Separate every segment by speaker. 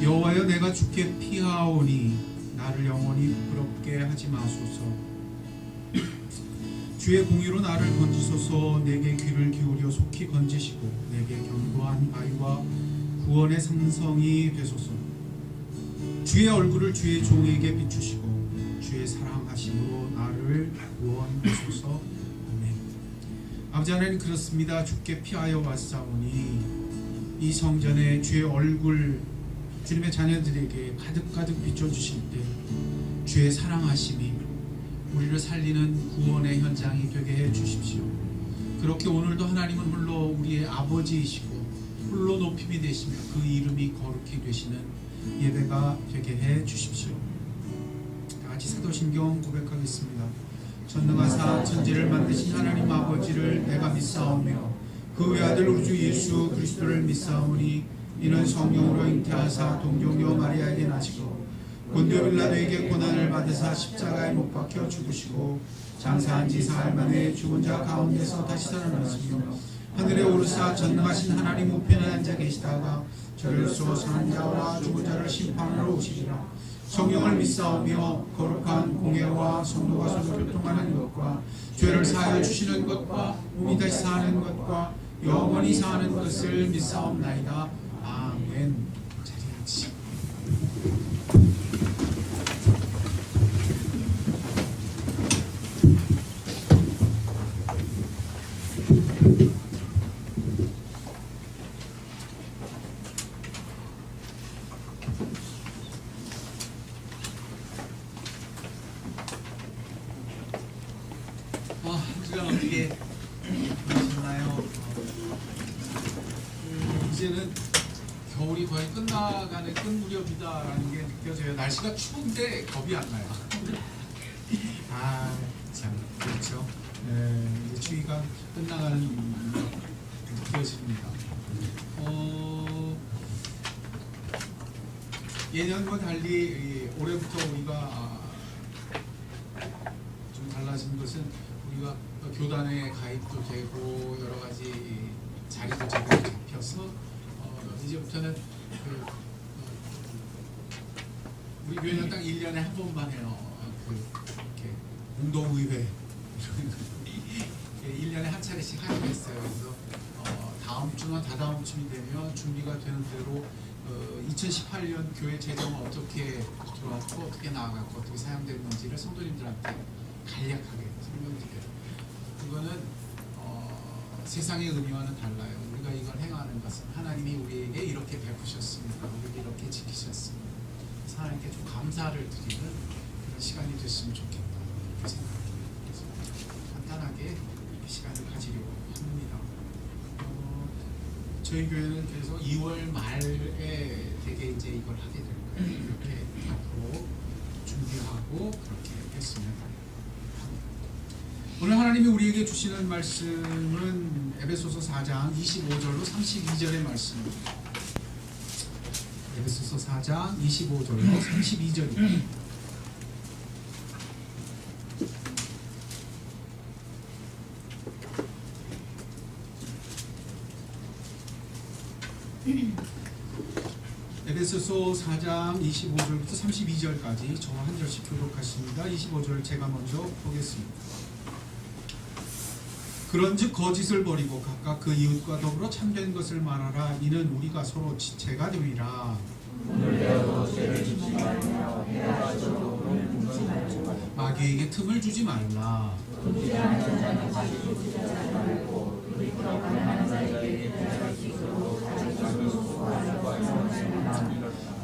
Speaker 1: 여호와여, 내가 주께 피하오니 나를 영원히 부끄럽게 하지 마소서. 주의 공의로 나를 건지소서. 내게 귀를 기울여 속히 건지시고 내게 견고한 바위와 구원의 산성이 되소서. 주의 얼굴을 주의 종에게 비추시고 주의 사랑하심으로 나를 구원하소서. 아멘. 아버지 하나님, 그렇습니다. 주께 피하여 왔사오니 이 성전에 주의 얼굴, 주님의 자녀들에게 가득가득 비춰주실 때 주의 사랑하심이 우리를 살리는 구원의 현장이 되게 해주십시오. 그렇게 오늘도 하나님은 홀로 우리의 아버지이시고 홀로 높임이 되시며 그 이름이 거룩히 되시는 예배가 되게 해주십시오. 다같이 사도신경 고백하겠습니다. 전능하사 천지를 만드신 하나님 아버지를 내가 믿사오며 그 외아들 우리 주 예수 그리스도를 믿사오니 이는 성령으로 잉태하사 동정녀 마리아에게 나시고 본디오 빌라도에게 고난을 받으사 십자가에 못 박혀 죽으시고 장사한 지 사흘 만에 죽은 자 가운데서 다시 살아나시며 하늘에 오르사 전능하신 하나님 우편에 앉아 계시다가 저리로서 사는 자와 죽은 자를 심판하러 오시리라. 성령을 믿사오며 거룩한 공예와 성도가 서로 교통하는 것과 죄를 사하여 주시는 것과 몸이 다시 사는 것과 영원히 사는 것을 믿사옵나이다. 아멘. 자리에 앉으시고 시간 어떻게 보내셨나요? 이제는 겨울이 거의 끝나가는 끝무렵이다라는 게 느껴져요. 날씨가 추운데 겁이 안 나요. 참 그렇죠. 이제 추위가 끝나가는 느껴집니다. 예년과 달리 올해부터 우리가 좀 달라진 것은 우리가 교단에 가입도 되고 여러 가지 자리도 제대로 잡혀서 이제부터는 우리 교회는 딱 1년에 한 번만 해요. 이렇게 운동의회 1년에 한 차례씩 하기로 했어요. 그래서 다음 주나 다다음 주이 되면 준비가 되는 대로 2018년 교회 재정 어떻게 들어왔고 어떻게 나아갔고 어떻게 사용됐는지를 성도님들한테 간략하게 설명드려요. 그거는 세상의 의미와는 달라요. 우리가 이걸 행하는 것은 하나님이 우리에게 이렇게 베푸셨습니다. 우리를 이렇게 지키셨습니다. 하나님께 좀 감사를 드리는 그런 시간이 됐으면 좋겠다 이렇게 생각합니다. 그래서 간단하게 이렇게 시간을 가지려고 합니다. 저희 교회는 그래서 2월 말에 되게 이제 이걸 하게 될 거예요. 이렇게 앞으로 준비하고 그렇게 했습니다. 오늘 하나님이 우리에게 주시는 말씀은 에베소서 4장 25절로 32절의 말씀입니다. 에베소서 4장 25절로 32절입니다. 에베소서 4장 25절부터 32절까지 저와 한 절씩 교독하십니다. 25절 제가 먼저 보겠습니다. 그런즉 거짓을 버리고 각각 그 이웃과 더불어 참된 것을 말하라. 이는 우리가 서로 지체가 되리라. 마귀에게 틈을 주지 말라.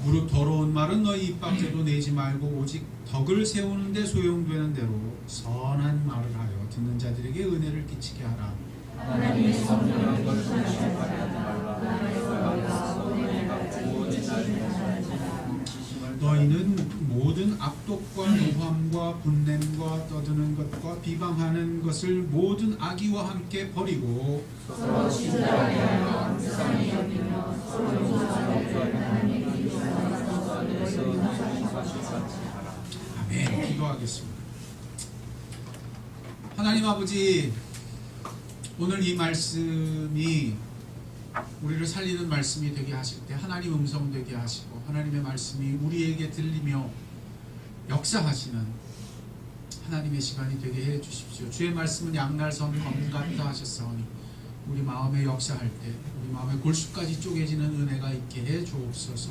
Speaker 1: 무릇 더러운 말은 너희 입 밖에도 내지 말고 오직 덕을 세우는 데 소용되는 대로 선한 말을 하여 듣는 자들에게 은혜를 끼치게 하라. 너희는 모든 악독과 노함과 분냄과 떠드는 것과 비방하는 것을 모든 악의와 함께 버리고 서로 친절하게 하여 세상에 여기며 서로 용서하여 아멘. 기도하겠습니다. 하나님 아버지, 오늘 이 말씀이 우리를 살리는 말씀이 되게 하실 때 하나님 음성 되게 하시고 하나님의 말씀이 우리에게 들리며 역사하시는 하나님의 시간이 되게 해 주십시오. 주의 말씀은 양날선 검 같다 하셨사오니 우리 마음에 역사할 때 우리 마음의 골수까지 쪼개지는 은혜가 있게 해 주옵소서.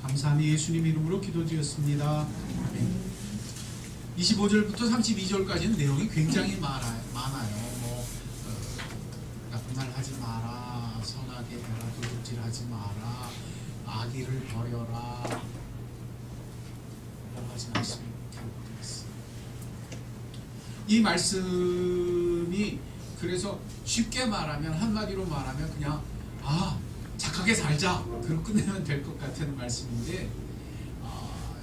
Speaker 1: 감사하니 예수님 이름으로 기도드렸습니다. 아멘. 25절부터 32절까지는 내용이 굉장히 많아요. 나쁜 말 하지 마라, 선하게 해라, 도둑질하지 마라, 악의를 버려라, 여러 가지 말씀이 기록되었습니다. 이 말씀이 그래서 쉽게 말하면, 한마디로 말하면 그냥 착하게 살자 그렇게 끝내면 될 것 같은 말씀인데,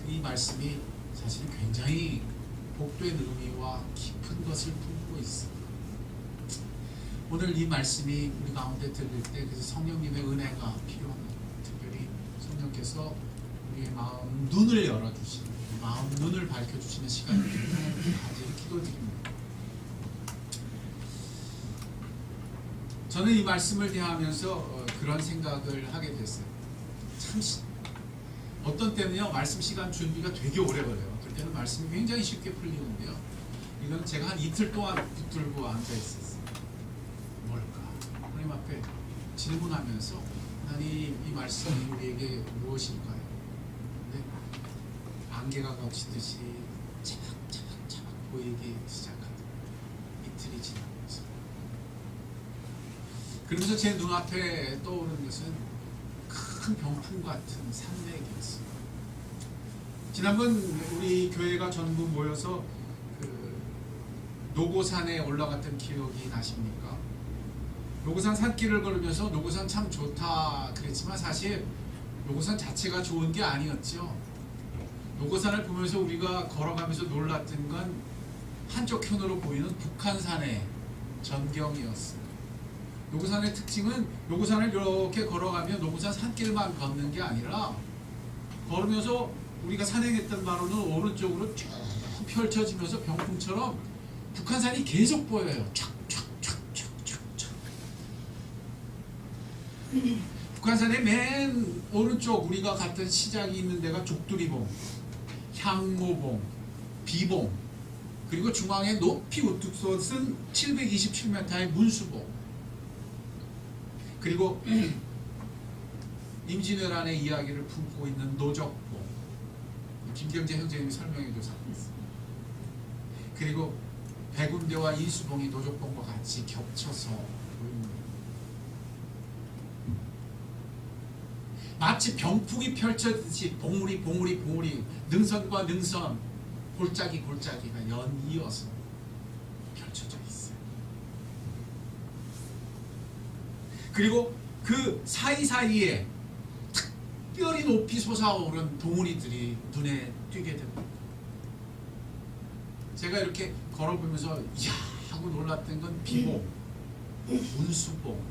Speaker 1: 이 말씀이 사실 굉장히 복된 의미와 깊은 것을 품고 있습니다. 오늘 이 말씀이 우리 가운데 들릴 때 그래서 성령님의 은혜가 필요합니다. 특별히 성령께서 우리의 마음 눈을 열어주시는, 마음 눈을 밝혀주시는 시간을 가지를 기도드립니다. 저는 이 말씀을 대하면서 그런 생각을 하게 됐어요. 참 어떤 때는요 말씀 시간 준비가 되게 오래 걸려요. 그럴 때는 말씀이 굉장히 쉽게 풀리는데요, 이건 제가 한 이틀 동안 붙들고 앉아 있었어요. 뭘까? 하나님 앞에 질문하면서 하나님 이 말씀이 우리에게 무엇일까요? 근데 안개가 걷히듯이 차박차박 보이기 시작하던 이틀이 지나면서, 그러면서 제 눈앞에 떠오르는 것은 큰 병풍 같은 산맥이었습니다. 지난번 우리 교회가 전부 모여서 노고산에 올라갔던 기억이 나십니까? 노고산 산길을 걸으면서 노고산 참 좋다 그랬지만 사실 노고산 자체가 좋은 게 아니었죠. 노고산을 보면서 우리가 걸어가면서 놀랐던 건 한쪽 편으로 보이는 북한산의 전경이었어요. 노고산의 특징은 노고산을 이렇게 걸어가면 노고산 산길만 걷는 게 아니라 걸으면서 우리가 산행했던 바로는 오른쪽으로 쭉 펼쳐지면서 병풍처럼 북한산이 계속 보여요. 촥촥촥촥촥촥. 북한산의 맨 오른쪽 우리가 갔던 시작이 있는 데가 족두리봉, 향모봉, 비봉, 그리고 중앙에 높이 우뚝 솟은 727m의 문수봉, 그리고 임진왜란의 이야기를 품고 있는 노적봉, 김경재 형제님이 설명해 줘서 그리고 백운대와 인수봉이 노적봉과 같이 겹쳐서 보입니다. 마치 병풍이 펼쳐지듯이 봉우리 능선과 능선, 골짜기가 연이어서 펼쳐져 있어요. 그리고 그 사이사이에 특별히 높이 솟아오른 봉우리들이 눈에 띄게 됩니다. 제가 이렇게 걸어보면서 이야 하고 놀랐던 건 비봉, 운수봉,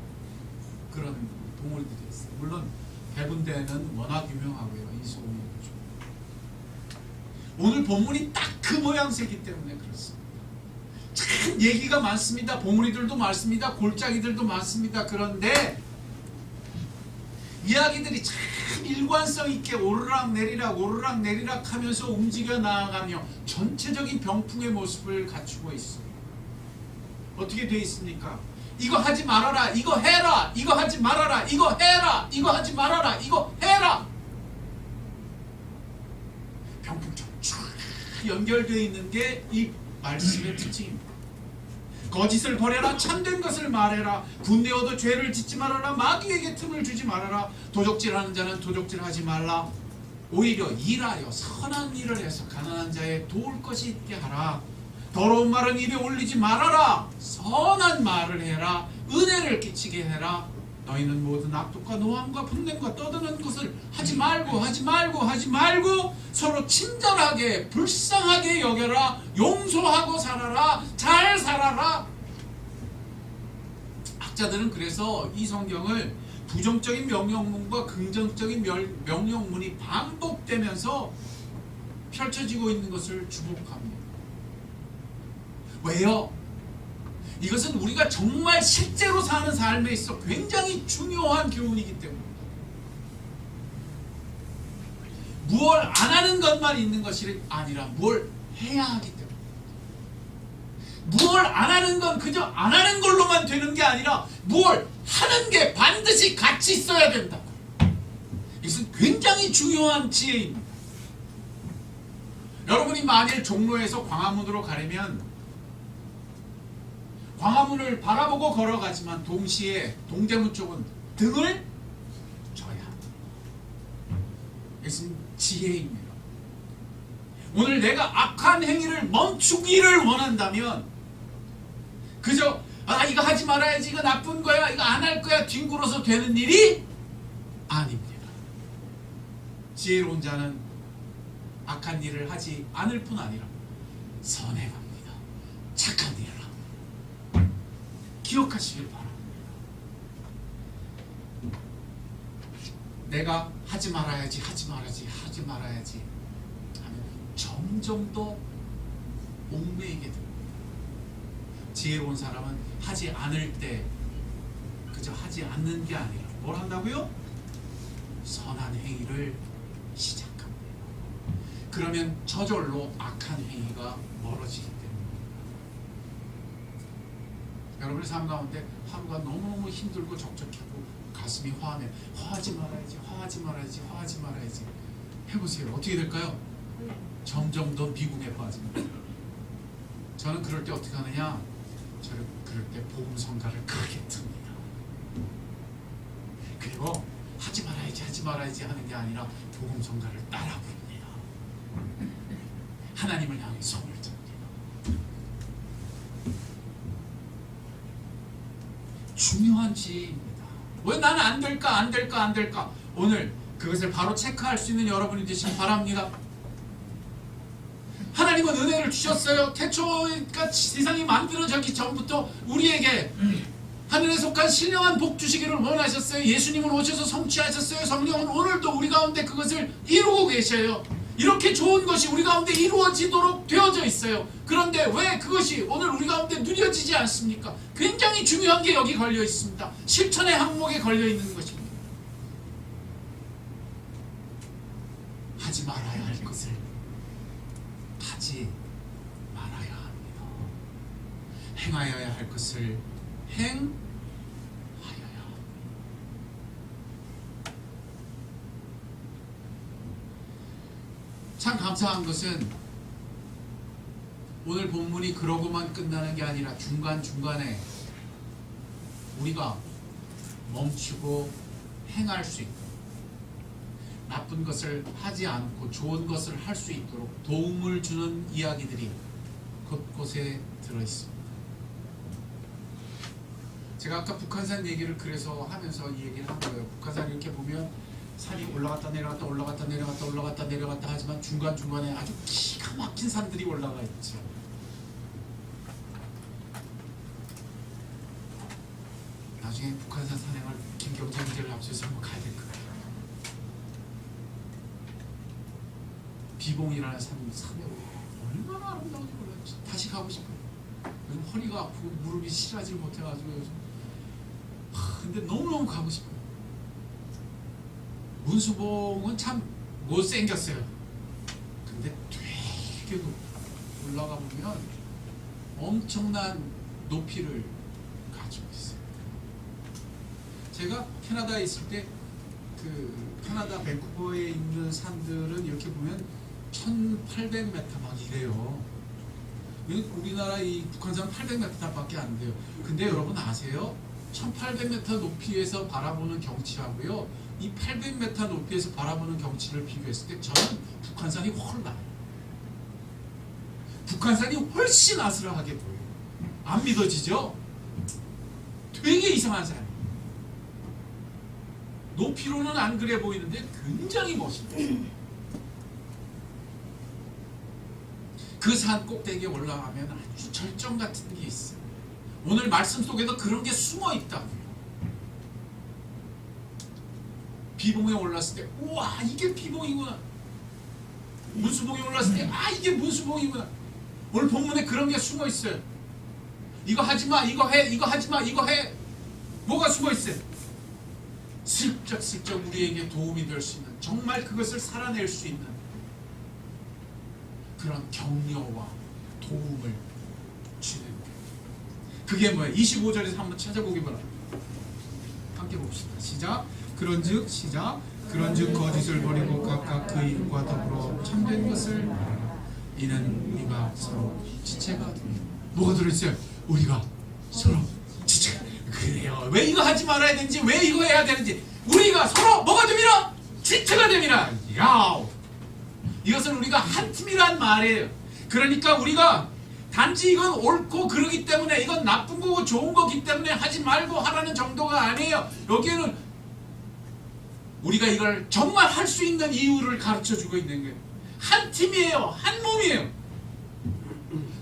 Speaker 1: 그런 봉우리들이 있어요. 물론 백운대는 워낙 유명하고요. 인수봉이 그렇죠. 오늘 본문이 딱 그 모양새이기 때문에 그렇습니다. 참 얘기가 많습니다. 봉우리들도 많습니다. 골짜기들도 많습니다. 그런데 이야기들이 참 일관성 있게 오르락 내리락 하면서 움직여 나아가며 전체적인 병풍의 모습을 갖추고 있습니다. 어떻게 되어 있습니까? 이거 하지 말아라, 이거 해라, 이거 하지 말아라, 이거 해라, 이거 하지 말아라, 이거 해라. 병풍처럼 쭉 연결되어 있는 게 이 말씀의 특징입니다. 거짓을 버려라, 참된 것을 말해라, 군대어도 죄를 짓지 말아라, 마귀에게 틈을 주지 말아라, 도적질하는 자는 도적질하지 말라, 오히려 일하여 선한 일을 해서 가난한 자의 도울 것이 있게 하라, 더러운 말은 입에 올리지 말아라, 선한 말을 해라, 은혜를 끼치게 해라, 너희는 모든 악독과 노함과 분냄과 떠드는 것을 하지 말고 서로 친절하게 불쌍하게 여겨라, 용서하고 살아라, 잘 살아라. 학자들은 그래서 이 성경을 부정적인 명령문과 긍정적인 명령문이 반복되면서 펼쳐지고 있는 것을 주목합니다. 왜요?
Speaker 2: 이것은 우리가 정말 실제로 사는 삶에 있어 굉장히 중요한 교훈이기 때문입니다. 무엇 안 하는 것만 있는 것이 아니라 뭘 해야 하기 때문에, 무엇 안 하는 건 그저 안 하는 걸로만 되는 게 아니라 뭘 하는 게 반드시 같이 있어야 된다. 이것은 굉장히 중요한 지혜입니다. 여러분이 만일 종로에서 광화문으로 가려면 광화문을 바라보고 걸어가지만 동시에 동대문 쪽은 등을 져야 합니다. 이것은 지혜입니다. 오늘 내가 악한 행위를 멈추기를 원한다면 그저 이거 하지 말아야지, 이거 나쁜 거야, 이거 안 할 거야 뒹굴어서 되는 일이 아닙니다. 지혜로운 자는 악한 일을 하지 않을 뿐 아니라 선행합니다. 착한 일을 합니다. 기억하시길 바랍니다. 내가 하지 말아야지 하면 점점 더 얽매이게 됩니다. 지혜로운 사람은 하지 않을 때 그저 하지 않는 게 아니라 뭘 한다고요? 선한 행위를 시작합니다. 그러면 저절로 악한 행위가 멀어지기 때문입니다. 여러분의 삶 가운데 하루가 너무너무 힘들고 적적하고 가슴이 화하면 화하지 말아야지 해보세요. 어떻게 될까요? 점점 더 미궁에 빠집니다. 저는 그럴 때 어떻게 하느냐? 저는 그럴 때 복음 성가를 크게 틉니다. 그리고 하지 말아야지 하는 게 아니라 복음 성가를 따라 부릅니다. 하나님을 향해 손을 듭니다. 중요한 지혜입니다. 왜 나는 안 될까? 오늘 그것을 바로 체크할 수 있는 여러분이 되시기 바랍니다. 하나님은 은혜를 주셨어요. 태초가 세상이 만들어지기 전부터 우리에게 하늘에 속한 신령한 복 주시기를 원하셨어요. 예수님은 오셔서 성취하셨어요. 성령은 오늘도 우리 가운데 그것을 이루고 계셔요. 이렇게 좋은 것이 우리 가운데 이루어지도록 되어져 있어요. 그런데 왜 그것이 오늘 우리 가운데 누려지지 않습니까? 굉장히 중요한 게 여기 걸려 있습니다. 실천의 항목에 걸려 있는 것입니다. 하지 말아야 할 것을 하지 말아야 합니다. 행하여야 할 것을 행하여야 합니다. 참 감사한 것은 오늘 본문이 그러고만 끝나는 게 아니라 중간중간에 우리가 멈추고 행할 수 있도록, 나쁜 것을 하지 않고 좋은 것을 할 수 있도록 도움을 주는 이야기들이 곳곳에 들어있습니다. 제가 아까 북한산 얘기를 그래서 하면서 이 얘기를 한 거예요. 북한산 이렇게 보면 산이 올라갔다 내려갔다 하지만 중간중간에 아주 기가 막힌 산들이 올라가 있죠. 나중에 북한산 산행을 김경재 기자를 앞서서 한번 가야 될 것 같아요. 비봉이라는 산에 얼마나 아름다운지 몰라요. 다시 가고 싶어요. 요즘 허리가 아프고 무릎이 실하지 못해가지고 요즘 근데 너무너무 가고 싶어요. 문수봉은 참 못생겼어요. 근데 되게 올라가 보면 엄청난 높이를 가지고 있어요. 제가 캐나다에 있을 때 그 캐나다 밴쿠버에 있는 산들은 이렇게 보면 1800m 막 이래요. 우리나라 이 북한산 800m 밖에 안 돼요. 근데 여러분 아세요? 1800m 높이에서 바라보는 경치하고요, 이 800m 높이에서 바라보는 경치를 비교했을 때 저는 북한산이 훨씬 나아요. 북한산이 훨씬 아슬아하게 보여요. 안 믿어지죠? 되게 이상한 산이에요. 높이로는 안 그래 보이는데 굉장히 멋있어요. 그 산 꼭대기에 올라가면 아주 절정 같은 게 있어요. 오늘 말씀 속에도 그런 게 숨어 있다고요. 비봉에 올랐을 때 우와 이게 비봉이구나. 문수봉에 올랐을 때 이게 문수봉이구나. 오늘 본문에 그런 게 숨어 있어요. 이거 하지마, 이거 해, 이거 하지마, 이거 해. 뭐가 숨어있어요? 슬쩍슬쩍 우리에게 도움이 될 수 있는, 정말 그것을 살아낼 수 있는 그런 격려와 도움을 주는 거예요. 그게 뭐예요? 25절에서 한번 찾아보기 바랍니다. 함께 봅시다. 시작. 그런즉 거짓을 버리고 각각 그 일과 더불어 참된 것을 말하라. 이는 우리가 서로 지체가 됩니다. 뭐가 들어있어요? 우리가 서로 지체가. 그래요. 왜 이거 하지 말아야 되는지, 왜 이거 해야 되는지, 우리가 서로 뭐가 됩니다? 지체가 됩니다. 야우. 이것은 우리가 한 팀이란 말이에요. 그러니까 우리가 단지 이건 옳고 그러기 때문에, 이건 나쁜 거고 좋은 거기 때문에 하지 말고 하라는 정도가 아니에요. 여기에는 우리가 이걸 정말 할 수 있는 이유를 가르쳐 주고 있는 거예요. 한 팀이에요. 한 몸이에요.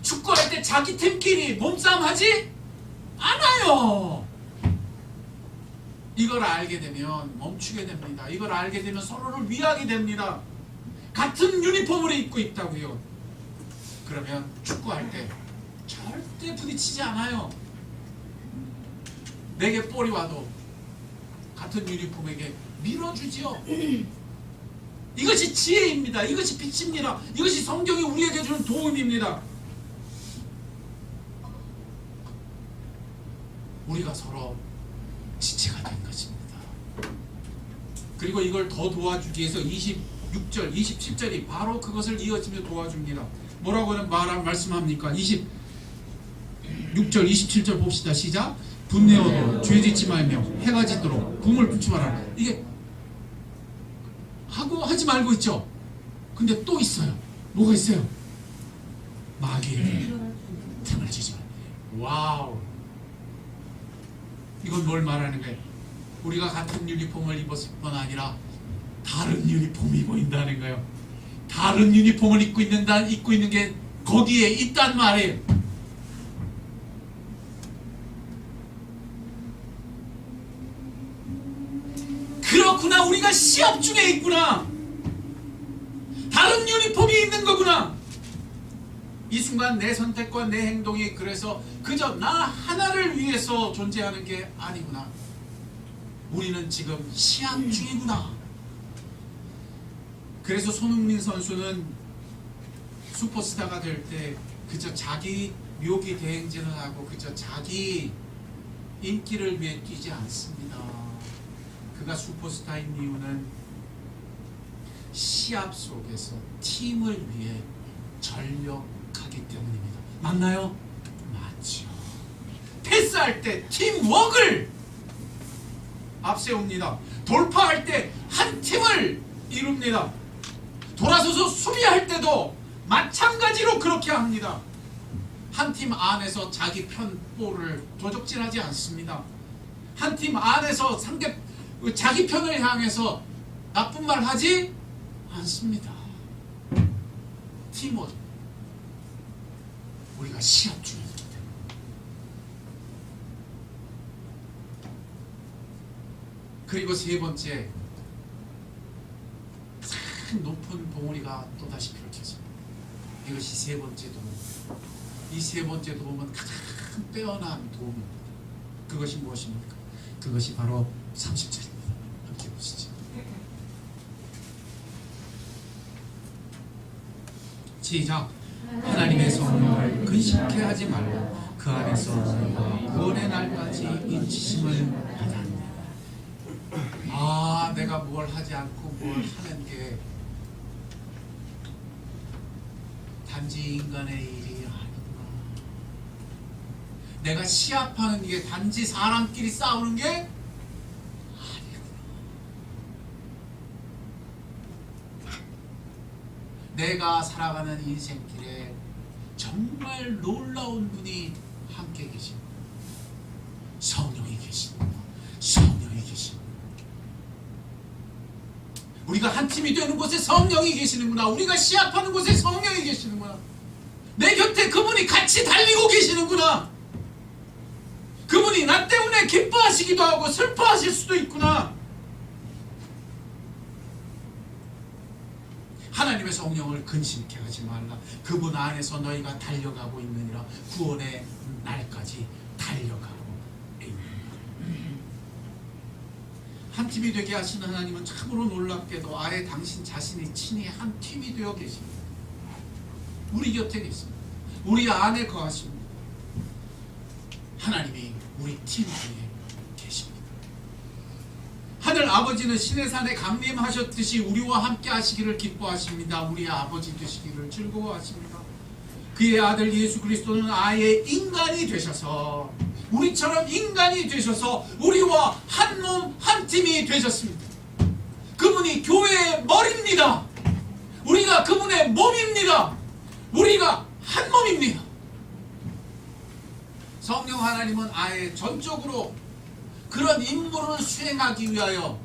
Speaker 2: 축구할 때 자기 팀끼리 몸싸움 하지 않아요. 이걸 알게 되면 멈추게 됩니다. 이걸 알게 되면 서로를 위하게 됩니다. 같은 유니폼을 입고 있다고요. 그러면 축구할 때 절대 부딪히지 않아요. 내게 볼이 와도 같은 유니폼에게 밀어주지요. 이것이 지혜입니다. 이것이 빛입니다. 이것이 성경이 우리에게 주는 도움입니다. 우리가 서로 지체가 된 것입니다. 그리고 이걸 더 도와주기 위해서 26절, 27절이 바로 그것을 이어지며 도와줍니다. 뭐라고는 말씀합니까? 26절, 27절 봅시다. 시작. 분내어도 죄짓지 말며 해가 짓도록 붐을 불지 마라. 이게 하지 말고 있죠. 근데 또 있어요. 뭐가 있어요? 마귀에게 틈을 주지 말라. 와우. 이건 뭘 말하는 거예요? 우리가 같은 유니폼을 입었을 뿐 아니라 다른 유니폼이 보인다는 거예요. 다른 유니폼을 입고 있는 게 거기에 있단 말이에요. 그렇구나. 우리가 시합 중에 있구나. 다른 유니폼이 있는 거구나. 이 순간 내 선택과 내 행동이 그래서 그저 나 하나를 위해서 존재하는 게 아니구나. 우리는 지금 시합 중이구나. 그래서 손흥민 선수는 슈퍼스타가 될 때 그저 자기 묘기 대행진을 하고 그저 자기 인기를 위해 뛰지 않습니다. 그가 슈퍼스타인 이유는 시합 속에서 팀을 위해 전력하기 때문입니다. 맞나요? 맞죠. 패스할 때 팀워크를 앞세웁니다. 돌파할 때 한 팀을 이룹니다. 돌아서서 수비할 때도 마찬가지로 그렇게 합니다. 한 팀 안에서 자기 편 볼을 도적질하지 않습니다. 한 팀 안에서 자기 편을 향해서 나쁜 말 하지 않습니다. 팀워크. 우리가 시합 중이기 때문에. 그리고 세 번째, 참 높은 봉우리가 또다시 펼쳐집니다. 이것이 세 번째 도움입니다. 이 세 번째 도움은 가장 빼어난 도움입니다. 그것이 무엇입니까? 그것이 바로 30절입니다. 함께 보시죠. 시작. 하나님의 성령을 근심케 하지 말라. 그 안에서 너희가 구원의 날까지 인치심을 받았네. 내가 뭘 하지 않고 뭘 하는 게 단지 인간의 일이 아니구나. 내가 시합하는 게 단지 사람끼리 싸우는 게 아니구나. 내가 살아가는 인생길에 정말 놀라운 분이 함께 계십니다. 성령이 계십니다. 성령이 계십니다. 우리가 한 팀이 되는 곳에 성령이 계시는구나. 우리가 시합하는 곳에 성령이 계시는구나. 내 곁에 그분이 같이 달리고 계시는구나. 그분이 나 때문에 기뻐하시기도 하고 슬퍼하실 수도 있구나. 하나님의 성령을 근심케 하지 말라. 그분 안에서 너희가 달려가고 있느니라. 구원의 날까지 달려가고 있느니라. 한 팀이 되게 하시는 하나님은 참으로 놀랍게도 아예 당신 자신이 친히 한 팀이 되어 계십니다. 우리 곁에 계십니다. 우리 안에 거하십니다. 하나님이 우리 팀 중에 계십니다. 하늘 아버지는 시내산에 강림하셨듯이 우리와 함께 하시기를 기뻐하십니다. 우리의 아버지 되시기를 즐거워하십니다. 그의 아들 예수 그리스도는 아예 인간이 되셔서 우리처럼 인간이 되셔서 우리와 한 몸 한 팀이 되셨습니다. 그분이 교회의 머리입니다. 우리가 그분의 몸입니다. 우리가 한 몸입니다. 성령 하나님은 아예 전적으로 그런 임무를 수행하기 위하여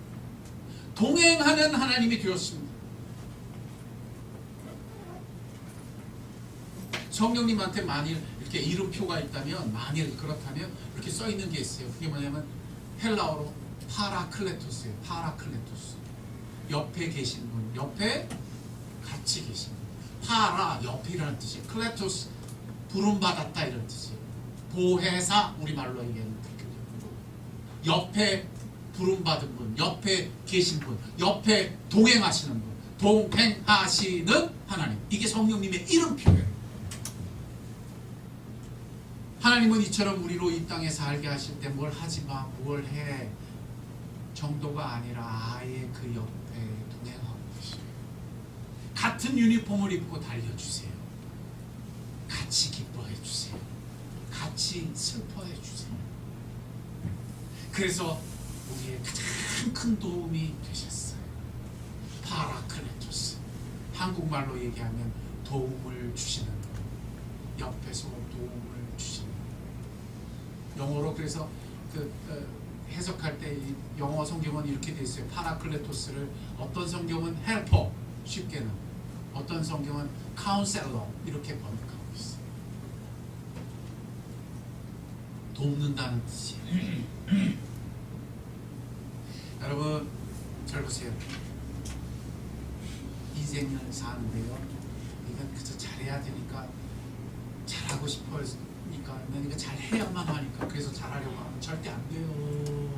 Speaker 2: 동행하는 하나님이 되었습니다. 성령님한테 만일 이렇게 이름표가 있다면, 만일 그렇다면 이렇게 써 있는 게 있어요. 그게 뭐냐면 헬라어로 파라클레토스예요. 파라클레토스. 옆에 계신 분, 옆에 같이 계신 분. 파라 옆이라는 뜻이에요. 클레토스 부름받았다 이런 뜻이에요. 보혜사 우리말로 얘기하는 옆에 부름받은 분, 옆에 계신 분, 옆에 동행하시는 분, 동행하시는 하나님. 이게 성령님의 이름표예요. 하나님은 이처럼 우리로 이 땅에 살게 하실 때 뭘 하지마, 뭘 해 정도가 아니라 아예 그 옆에 동행하고 계세요. 같은 유니폼을 입고 달려주세요. 같이 기뻐해 주세요. 같이 슬퍼해 주세요. 그래서 우리의 가장 큰 도움이 되셨어요. 파라클레토스. 한국말로 얘기하면 도움을 주시는 분. 옆에서 도움을 주시는 분. 영어로 그래서 해석할 때 영어 성경은 이렇게 돼 있어요. 파라클레토스를 어떤 성경은 헬퍼, 쉽게는 어떤 성경은 카운셀러 이렇게 번역하고 있어요. 돕는다는 뜻이에요. 여러분 잘 보세요. 인생을 사는데요, 이건 그저 잘해야 되니까, 잘하고 싶으니까, 내가 잘해야만 하니까, 그래서 잘하려고 하면 절대 안 돼요.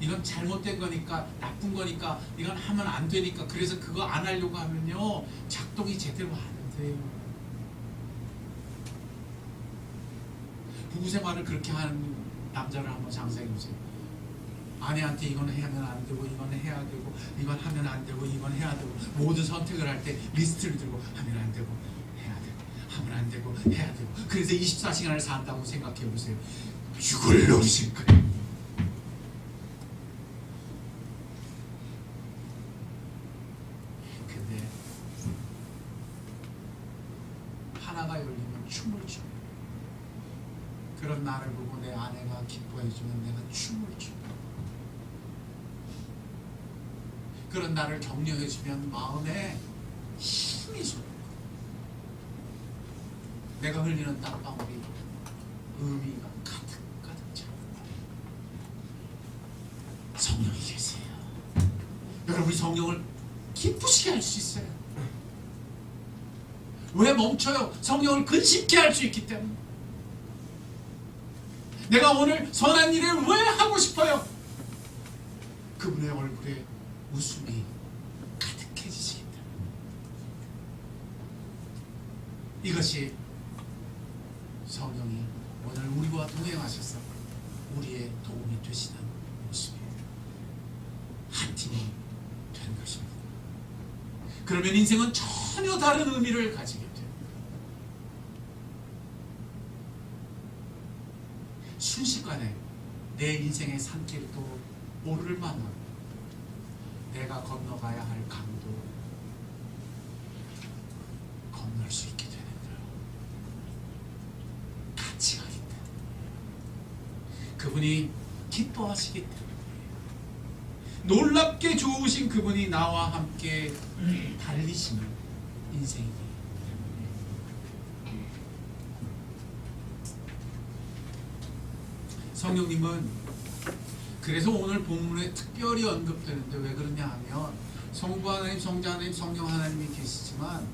Speaker 2: 이건 잘못된 거니까, 나쁜 거니까, 이건 하면 안 되니까, 그래서 그거 안 하려고 하면요 작동이 제대로 안 돼요. 부부 생활을 그렇게 하는 남자를 한번 상상해 보세요. 아내한테 이건 하면 안 되고, 이건 해야 되고, 이건 하면 안 되고, 이건 해야 되고, 모든 선택을 할 때 리스트를 들고 하면 안 되고, 해야 되고, 하면 안 되고, 해야 되고. 그래서 24시간을 산다고 생각해 보세요. 죽을 놈이실 거예요. 근데 하나가 열리면 춤을 춰. 그런 나를 보고 내 아내가 기뻐해주면 내가 춤을 춰. 그런 나를 격려해주면 마음에 힘이 줘. 내가 흘리는 땀방울이 의미가 가득 차. 성령이 계세요. 여러분이 성령을 기쁘시게 할 수 있어요. 왜 멈춰요? 성령을 근심케 할 수 있기 때문에. 내가 오늘 선한 일을 왜 하고 싶어요? 그분의 얼굴에 웃음이 가득해지시기 때문에. 이것이 성령이 오늘 우리와 동행하셔서 우리의 도움이 되시는 모습이에요. 한 팀이 된 것입니다. 그러면 인생은 전혀 다른 의미를 가지게 돼요. 순식간에 내 인생의 산길도 오를 만하고, 내가 건너가야 할 강도 건널 수 있게 되는 거예요. 같이 가기 때문에. 그분이 기뻐하시기 때문에. 놀랍게 좋으신 그분이 나와 함께 달리시는 인생이기 때문에. 성령님은 그래서 오늘 본문에 특별히 언급되는데 왜 그러냐 하면, 성부 하나님, 성자 하나님, 성령 하나님이 계시지만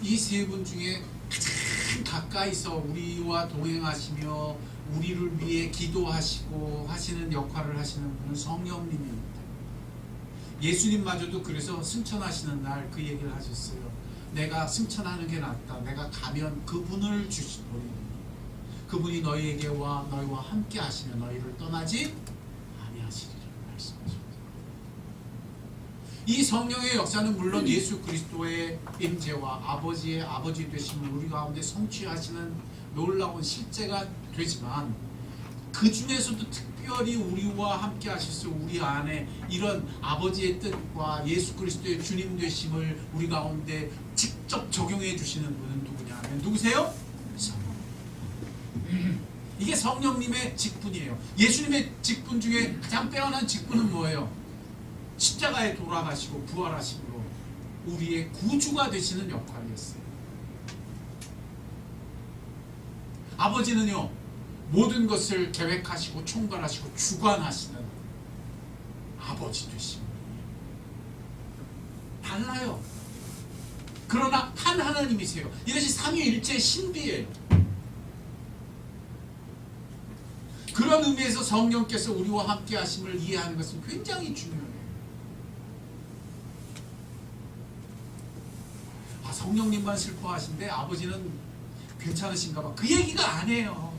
Speaker 2: 이 세 분 중에 가장 가까이서 우리와 동행하시며 우리를 위해 기도하시고 하시는 역할을 하시는 분은 성령님입니다. 예수님마저도 그래서 승천하시는 날 그 얘기를 하셨어요. 내가 승천하는 게 낫다. 내가 가면 그분을 주시노니 그분이 너희에게 와 너희와 함께 하시며 너희를 떠나지 아니하시리라 말씀하십니다. 이 성령의 역사는 물론 예수 그리스도의 임재와 아버지의 아버지 되심을 우리 가운데 성취하시는 놀라운 실제가 되지만 그 중에서도 특별히 우리와 함께 하셔서 우리 안에 이런 아버지의 뜻과 예수 그리스도의 주님 되심을 우리 가운데 직접 적용해 주시는 분은 누구냐 하면 누구세요? 성령. 이게 성령님의 직분이에요. 예수님의 직분 중에 가장 빼어난 직분은 뭐예요? 십자가에 돌아가시고 부활하심으로 우리의 구주가 되시는 역할이었어요. 아버지는요 모든 것을 계획하시고 총괄하시고 주관하시는 아버지 되신 분이에요. 달라요. 그러나 한 하나님이세요. 이것이 삼위일체의 신비예요. 그런 의미에서 성령께서 우리와 함께 하심을 이해하는 것은 굉장히 중요해요. 성령님만 슬퍼하신데 아버지는 괜찮으신가 봐. 그 얘기가 아니에요.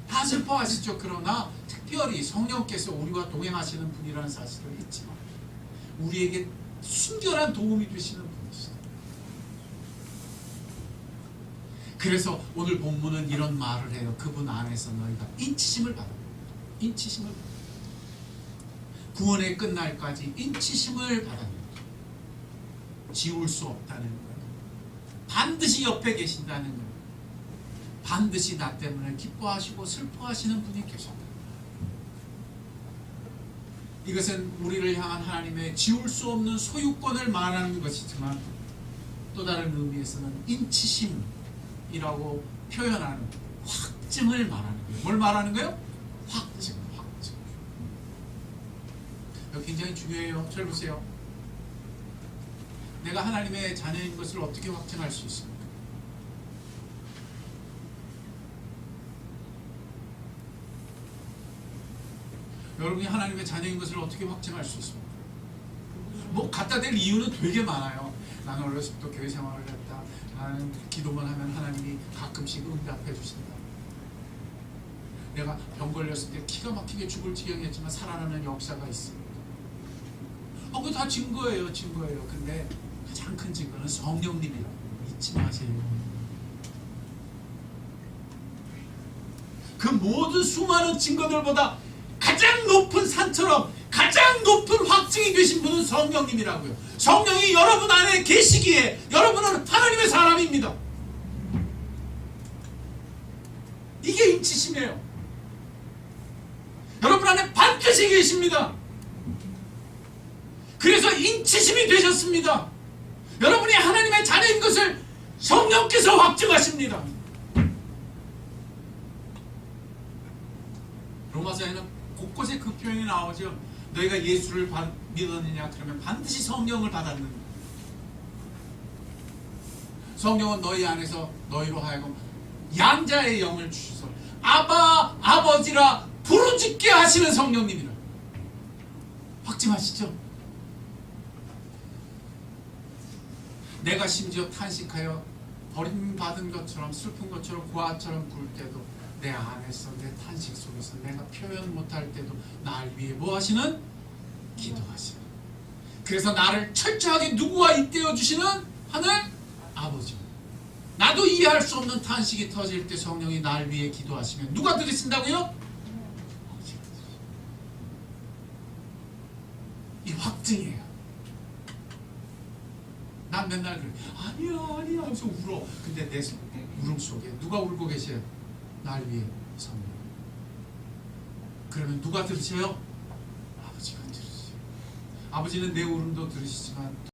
Speaker 2: 다 슬퍼하시죠. 그러나 특별히 성령께서 우리와 동행하시는 분이라는 사실을 잊지만 우리에게 순결한 도움이 되시는 분이시죠. 그래서 오늘 본문은 이런 말을 해요. 그분 안에서 너희가 인치심을 받아. 인치심을 받아. 구원의 끝날까지 인치심을 받아. 지울 수 없다는 거예요. 반드시 옆에 계신다는 거예요. 반드시 나 때문에 기뻐하시고 슬퍼하시는 분이 계신다. 이것은 우리를 향한 하나님의 지울 수 없는 소유권을 말하는 것이지만 또 다른 의미에서는 인치심이라고 표현하는 확증을 말하는 거예요. 뭘 말하는 거예요? 확증. 이거 굉장히 중요해요. 잘 보세요. 내가 하나님의 자녀인 것을 어떻게 확증할 수 있습니까? 여러분이 하나님의 자녀인 것을 어떻게 확증할 수 있습니까? 뭐 갖다 댈 이유는 되게 많아요. 나는 어렸을 때부터 교회 생활을 했다. 나는 기도만 하면 하나님이 가끔씩 응답해 주신다. 내가 병 걸렸을 때 기가 막히게 죽을 지경이었지만 살아나는 역사가 있습니다. 그거 다 증거예요. 증거예요. 근데 가장 큰 증거는 성령님이라고 잊지 마세요. 그 모든 수많은 증거들보다 가장 높은 산처럼 가장 높은 확증이 되신 분은 성령님이라고요. 성령이 여러분 안에 계시기에 여러분은 하나님의 사람입니다. 이게 인치심이에요. 여러분 안에 반드시 계십니다. 그래서 인치심이 되셨습니다. 여러분이 하나님의 자녀인 것을 성령께서 확증하십니다. 로마서에는 곳곳에 그 표현이 나오죠. 너희가 예수를 믿었느냐 그러면 반드시 성령을 받았느냐. 성령은 너희 안에서 너희로 하여금 양자의 영을 주셔서 아바 아버지라 부르짖게 하시는 성령님이라. 확증하시죠? 내가 심지어 탄식하여 버림받은 것처럼 슬픈 것처럼 고아처럼 굴 때도 내 안에서 내 탄식 속에서 내가 표현 못할 때도 날 위해 뭐 하시는? 기도하시는. 그래서 나를 철저하게 누구와 잇대어 주시는 하늘 아버지. 나도 이해할 수 없는 탄식이 터질 때 성령이 날 위해 기도하시면 누가 들으신다고요? 이 확증이에요. 난 맨날 그래. 아니야 하면서 울어. 근데 내 울음 속에 누가 울고 계세요? 날 위해 성령. 그러면 누가 들으세요? 아버지가 들으세요. 아버지는 내 울음도 들으시지만